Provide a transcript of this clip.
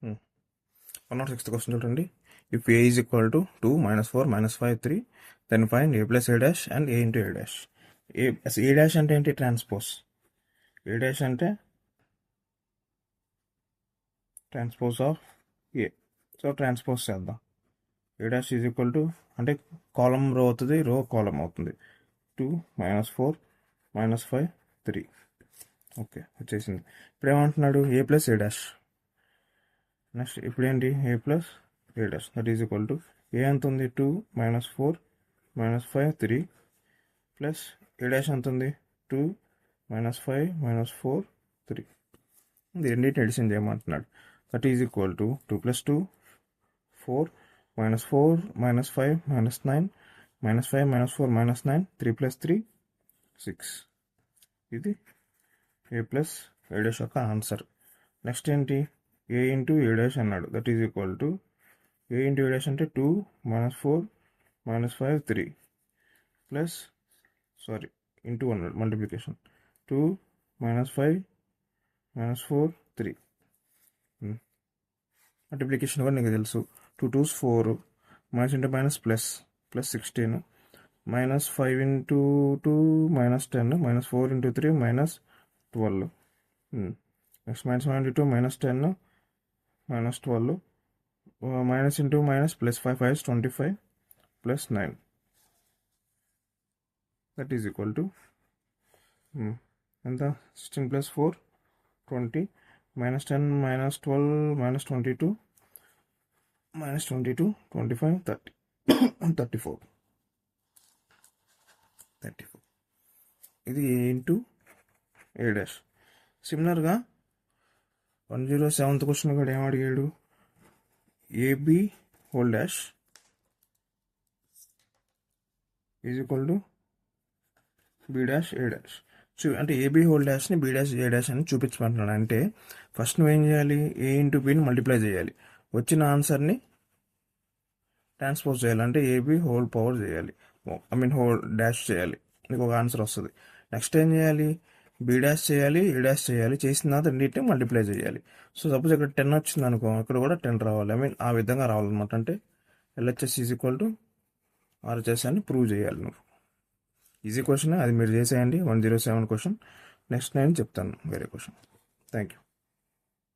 106th question చూడండి. If a is equal to 2 minus 4 minus 5 3 then find a plus a dash and a into a dash. a dash అంటే ఏంటి? Transpose. a dash అంటే transpose of a. So transpose చేద్దాం. a dash is equal to అంటే కాలం రో అవుతుంది, రో కాలం అవుతుంది. 2 minus 4 minus 5 3. Okay, వచ్చేసింది. ఇప్పుడు ఏమంటున్నాడు? a plus a dash. Next ఇప్పుడు ఏంటి? a plus a dash that is equal to a ఎంత ఉంది? 2 minus 4 minus 5 3 plus a dash ఎంత ఉంది? 2 minus 5 minus 4 3. ఇది రెండింటిని ఎడిషన్ చేయమంటున్నాడు. That is equal to 2 plus 2 4 minus 4 minus 5 minus 9 minus 5 minus 4 minus 9 3 plus 3 6. ఇది a plus a dash యొక్క answer. Next ఏంటి? a ఇంటూ a dash అన్నాడు. That is equal to a into a dash అంటే 2 minus 4 minus 5 3 plus into అన్నాడు multiplication 2 minus 5 minus 4 3. Multiplication కూడా నీకు తెలుసు. 2 2s 4 minus into minus plus 16 minus 5 into 2 minus 10 minus 4 into 3 minus 12. Next minus 1 into 2 minus 10 minus 12 minus into minus plus 5 5 is 25 plus 9. That is equal to and the 16 plus 4 20 minus 10 minus 12 minus 22 minus 22 25 30 34. ఇది a into a dash. సిమిలర్గా 107th question కూడా ఏం అడిగాడు? ab whole dash is equal to b dash a dash. అంటే ab whole డాష్ని b dash a dash అని చూపించమంటున్నాడు. అంటే ఫస్ట్ నువ్వేం చేయాలి? a ఇంటూ bని మల్టిప్లై చేయాలి. వచ్చిన ఆన్సర్ని ట్రాన్స్పోజ్ చేయాలి. అంటే ab హోల్ పవర్ చేయాలి, హోల్ డాష్ చేయాలి. నీకు ఒక ఆన్సర్ వస్తుంది. నెక్స్ట్ ఏం చేయాలి? b డాష్ చేయాలి, a డాష్ చేయాలి. చేసిన తర్వాత రెండింటిని మల్టిప్లై చేయాలి. సో సపోజ్ ఇక్కడ 10 వచ్చింది అనుకో, ఇక్కడ కూడా 10 రావాలి. ఆ విధంగా రావాలన్నమాట. అంటే LHS is equal to RHS అని ప్రూవ్ చేయాలి నువ్వు. ఈజీ క్వశ్చన్, అది మీరు చేసేయండి. 107 క్వశ్చన్. నెక్స్ట్ నేను చెప్తాను వేరే క్వశ్చన్. Thank you.